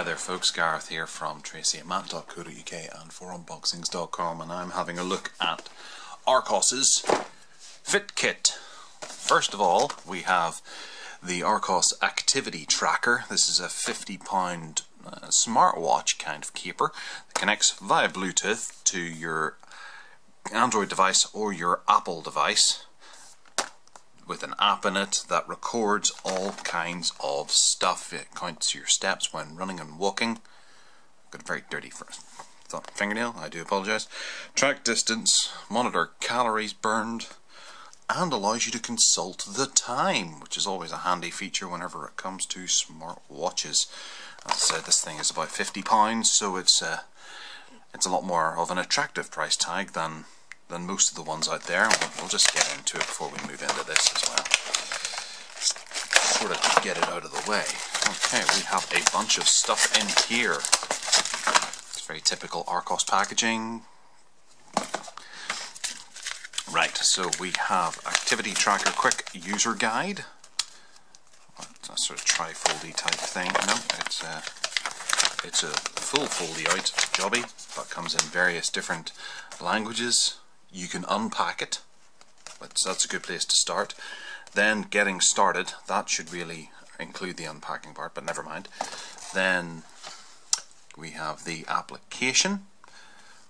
there folks, Gareth here from tracy@matt.co.uk and for unboxings.com, and I'm having a look at Archos's Fit Kit. First of all, we have the Archos activity tracker. This is a £50 smartwatch kind of keeper that connects via Bluetooth to your Android device or your Apple device, with an app in it that records all kinds of stuff. It counts your steps when running and walking. Got a very dirty fingernail, I do apologise. Track distance, monitor calories burned, and allows you to consult the time, which is always a handy feature whenever it comes to smart watches. As I said, this thing is about £50, so it's a lot more of an attractive price tag than most of the ones out there. We'll just get into it before we move into this as well. Sort of get it out of the way. Okay, we have a bunch of stuff in here. It's very typical Archos packaging. Right, so we have activity tracker quick user guide. It's a sort of tri-foldy type thing. No, it's a full foldy out jobby, but comes in various different languages. You can unpack it, but that's a good place to start. Then getting started, that should really include the unpacking part, but never mind. Then we have the application,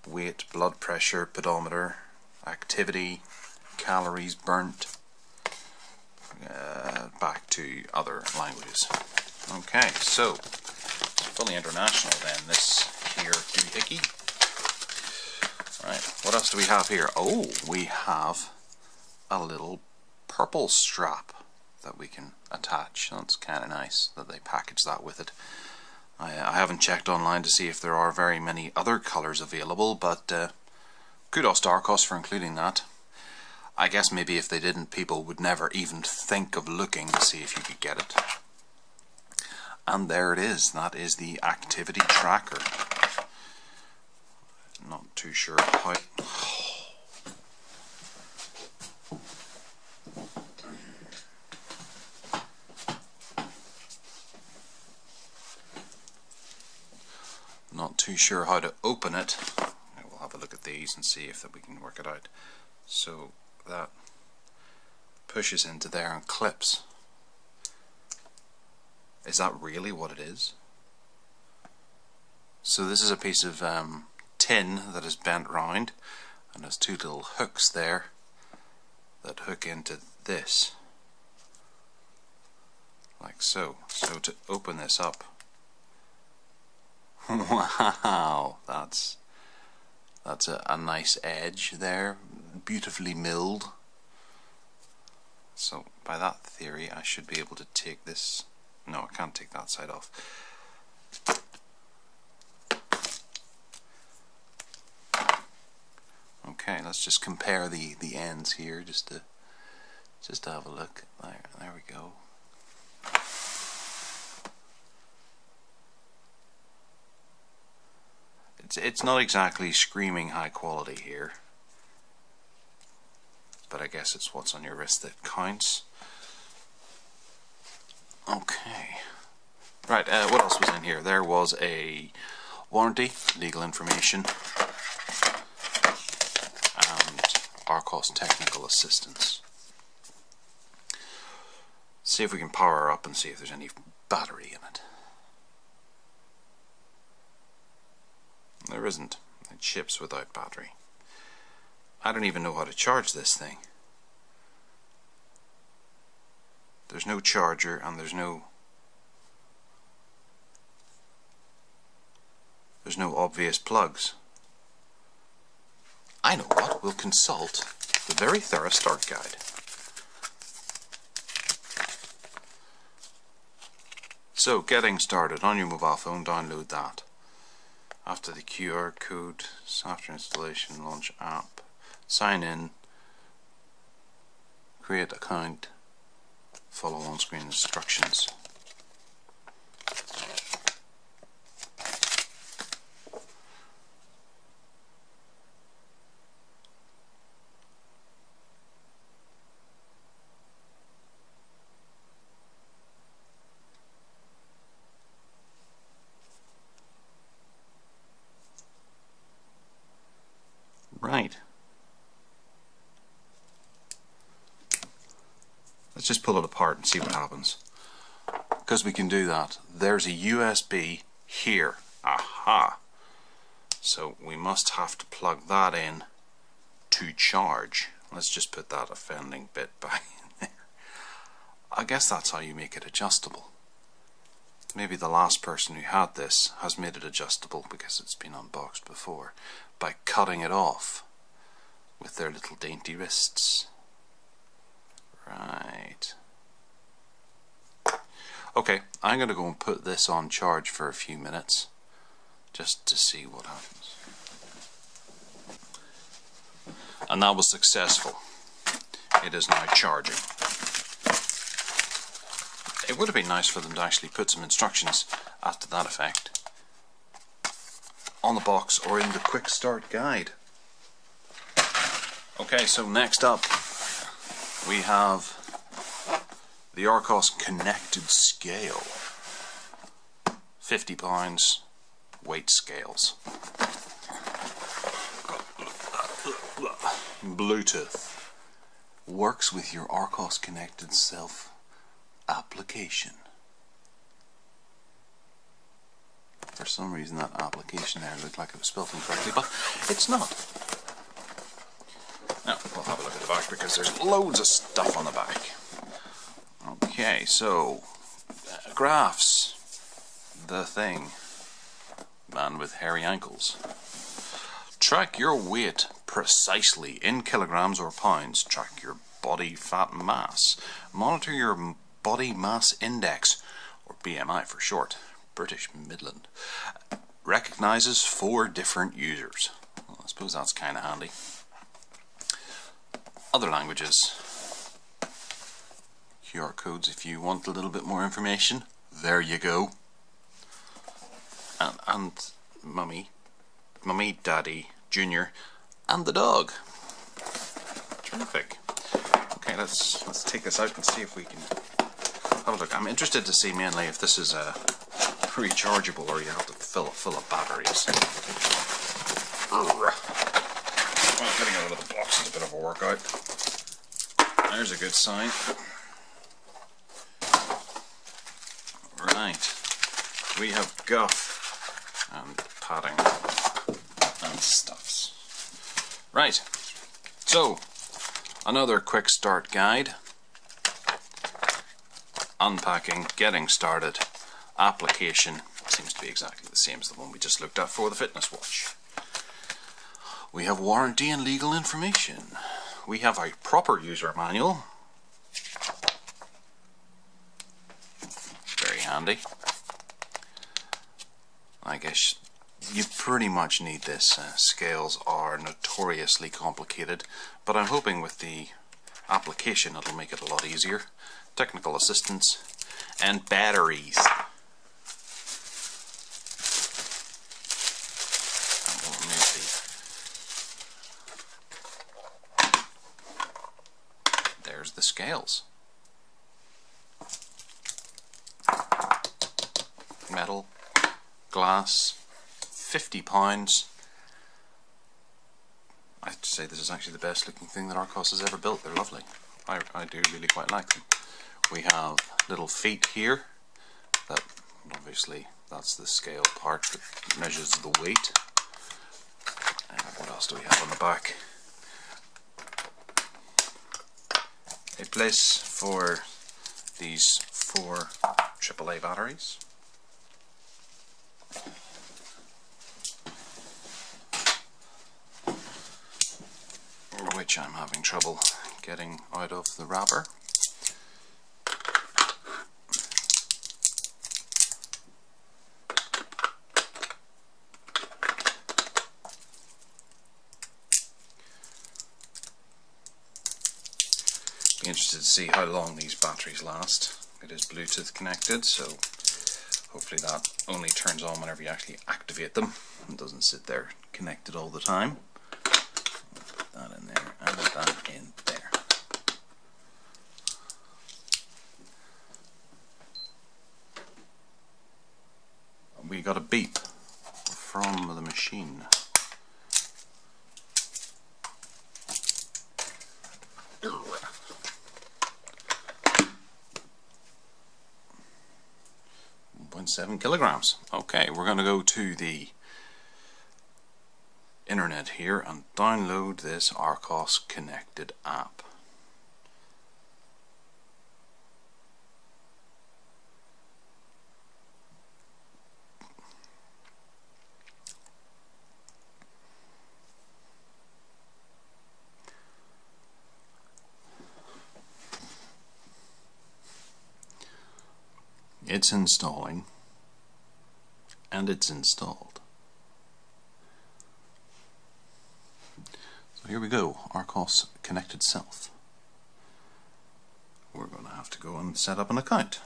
weight, blood pressure, pedometer, activity, calories burnt, back to other languages. Okay, so it's fully international then, this here doohickey. Right, what else do we have here? Oh, we have a little purple strap that we can attach. That's kind of nice that they package that with it. I haven't checked online to see if there are very many other colours available, but kudos to Archos for including that. I guess maybe if they didn't, people would never even think of looking to see if you could get it. And there it is. That is the activity tracker. Not too sure how... Not too sure how to open it. We'll have a look at these and see if we can work it out. So that pushes into there and clips. Is that really what it is? So this is a piece of tin that is bent round, and there's two little hooks there that hook into this, like so. So to open this up, wow, that's a nice edge there, beautifully milled. So by that theory I should be able to take this, no, I can't take that side off. Okay, let's just compare the ends here just to have a look. There we go. It's not exactly screaming high quality here, but I guess it's what's on your wrist that counts. Okay. Right, what else was in here? There was a warranty, legal information, Archos technical assistance. See if we can power her up and see if there's any battery in it. There isn't. It ships without battery. I don't even know how to charge this thing. There's no charger and there's no obvious plugs. I know what, we'll consult the very thorough start guide. So, getting started on your mobile phone, download that. After the QR code, software installation, launch app, sign in, create account, follow on-screen instructions. Let's just pull it apart and see what happens. Because we can do that, there's a USB here. Aha! So we must have to plug that in to charge. Let's just put that offending bit back in there. I guess that's how you make it adjustable. Maybe the last person who had this has made it adjustable because it's been unboxed before by cutting it off with their little dainty wrists. Right. Okay, I'm going to go and put this on charge for a few minutes just to see what happens. And that was successful. It is now charging. It would have been nice for them to actually put some instructions as to that effect on the box or in the quick start guide. Okay, so next up we have the Archos connected scale. 50 pounds weight scales. Bluetooth. Works with your Archos connected self application. For some reason that application there looked like it was spelled incorrectly, but it's not. Now, we'll have a look at the back because there's loads of stuff on the back. Okay, so graphs. The thing. Man with hairy ankles. Track your weight precisely in kilograms or pounds. Track your body fat mass. Monitor your body mass index, or BMI for short. British Midland. Recognizes 4 different users. Well, I suppose that's kind of handy. Other languages. QR codes if you want a little bit more information. There you go. And Mummy, Daddy, Junior, and the dog. Terrific. Okay, let's take this out and see if we can have a look. I'm interested to see mainly if this is rechargeable or you have to fill it full of batteries. Well, getting out of the box is a bit of a workout. There's a good sign. Right, we have guff and padding and stuffs. Right, so another quick start guide. Unpacking, getting started, application seems to be exactly the same as the one we just looked at for the fitness watch. We have warranty and legal information. We have a proper user manual. Very handy. I guess you pretty much need this. Scales are notoriously complicated, but I'm hoping with the application it'll make it a lot easier. Technical assistance and batteries. And we'll remove there's the scales. Metal, glass, 50 pounds. I have to say this is actually the best looking thing that Archos has ever built. They're lovely. I do really quite like them. We have little feet here that obviously that's the scale part that measures the weight. And what else do we have on the back? A place for these 4 AAA batteries. Which I'm having trouble getting out of the wrapper. Be interested to see how long these batteries last. It is Bluetooth connected, so hopefully that only turns on whenever you actually activate them and doesn't sit there connected all the time. Put that in there and that in there. We got a beep from the machine. 7 kilograms. Okay, we're going to go to the internet here and download this Archos connected app. It's installing, and it's installed. So here we go, Archos Connected Self. We're going to have to go and set up an account.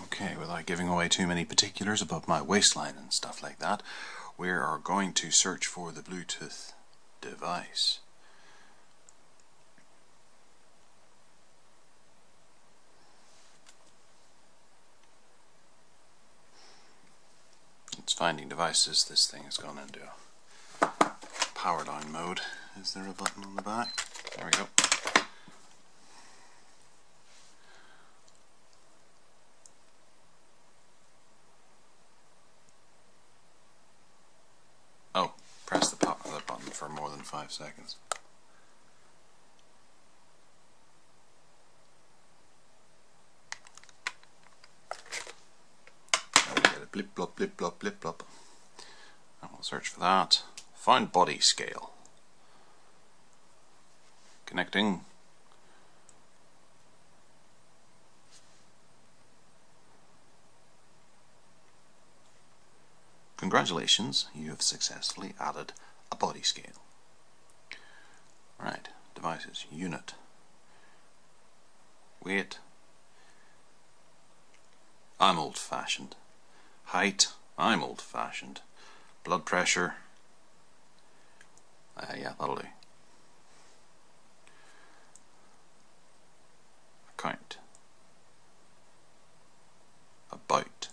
Okay, without giving away too many particulars about my waistline and stuff like that, we are going to search for the Bluetooth device. It's finding devices. This thing has gone into power down mode. Is there a button on the back? There we go. Oh, press the button for more than 5 seconds. Blip blop, blip blop, blip blop. And we'll search for that. Find body scale. Connecting. Congratulations, you have successfully added a body scale. Right, devices, unit, weight. I'm old-fashioned. Height, I'm old-fashioned. Blood pressure, yeah, that'll do. Account. About.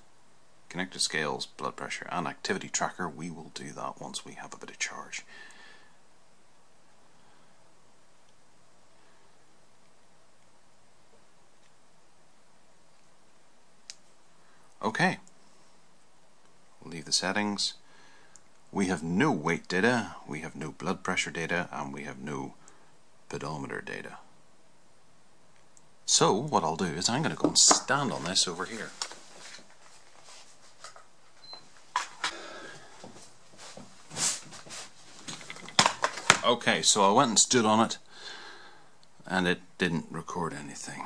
Connected scales, blood pressure, and activity tracker. We will do that once we have a bit of charge. Okay. Leave the settings. We have no weight data, we have no blood pressure data, and we have no pedometer data. So what I'll do is I'm going to go and stand on this over here. Okay, so I went and stood on it and it didn't record anything.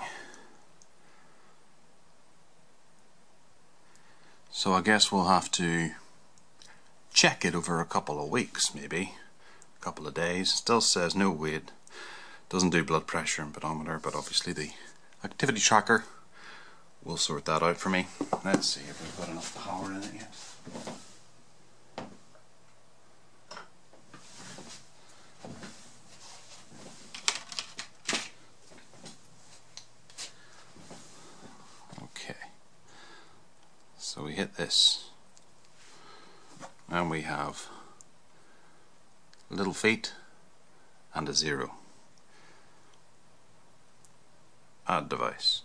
So I guess we'll have to check it over a couple of weeks, maybe a couple of days. Still says no weight, doesn't do blood pressure and pedometer, but obviously the activity tracker will sort that out for me. Let's see if we've got enough power in it yet. So we hit this and we have little feet and a 0. Add device.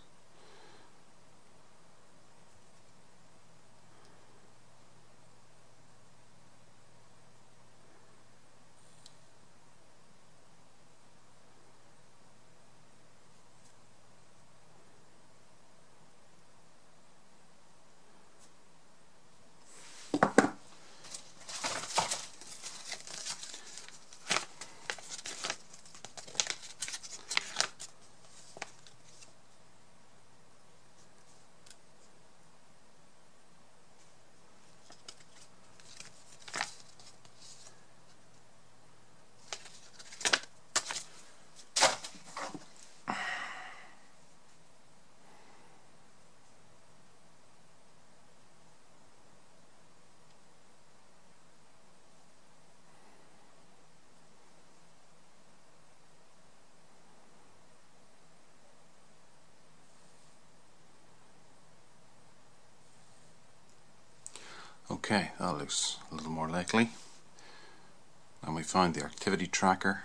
Okay, that looks a little more likely. And we found the activity tracker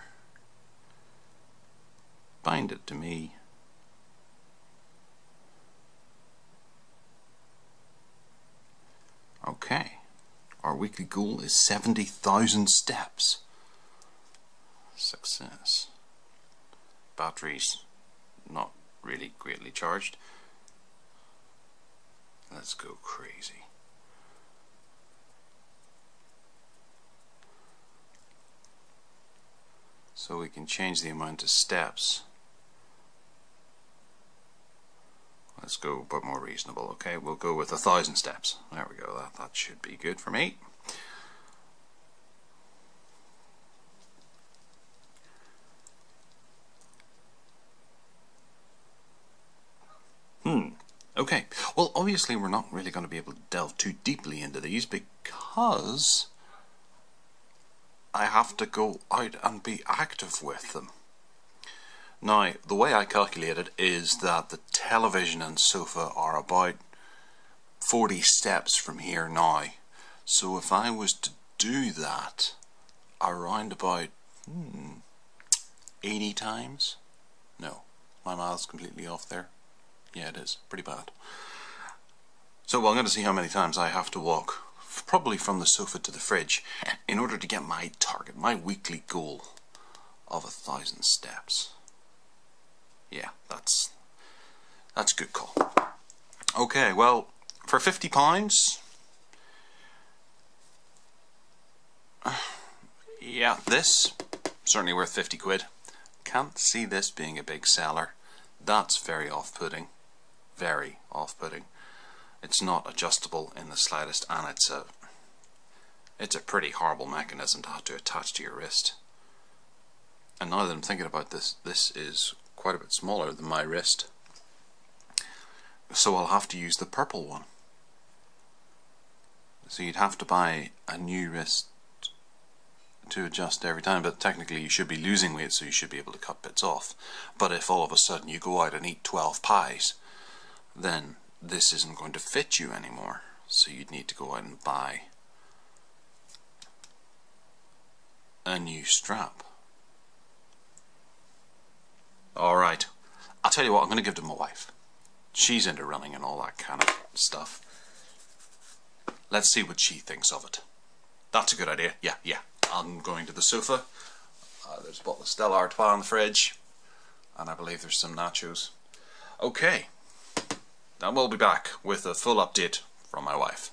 bind it to me. Okay, our weekly goal is 70,000 steps. Success. Batteries not really greatly charged. Let's go crazy. So we can change the amount of steps. Let's go a bit more reasonable. Okay, we'll go with 1,000 steps. There we go. That should be good for me. Okay, well obviously we're not really going to be able to delve too deeply into these because I have to go out and be active with them. Now, the way I calculate it is that the television and sofa are about 40 steps from here now. So if I was to do that around about 80 times? No, my math's completely off there. Yeah, it is. Pretty bad. So I'm going to see how many times I have to walk, probably from the sofa to the fridge, in order to get my target, my weekly goal of 1,000 steps. Yeah, that's a good call. Okay, well, for £50, yeah, this certainly worth 50 quid. Can't see this being a big seller. That's very off-putting. Very off-putting. It's not adjustable in the slightest, and it's a pretty horrible mechanism to have to attach to your wrist. And now that I'm thinking about this, this is quite a bit smaller than my wrist. So I'll have to use the purple one. So you'd have to buy a new wrist to adjust every time, but technically you should be losing weight, so you should be able to cut bits off. But if all of a sudden you go out and eat 12 pies, then this isn't going to fit you anymore. So you'd need to go out and buy a new strap. Alright, I'll tell you what, I'm going to give it to my wife. She's into running and all that kind of stuff. Let's see what she thinks of it. That's a good idea. Yeah. I'm going to the sofa. There's a bottle of Stella Artois in the fridge, and I believe there's some nachos. Okay, now we'll be back with a full update from my wife.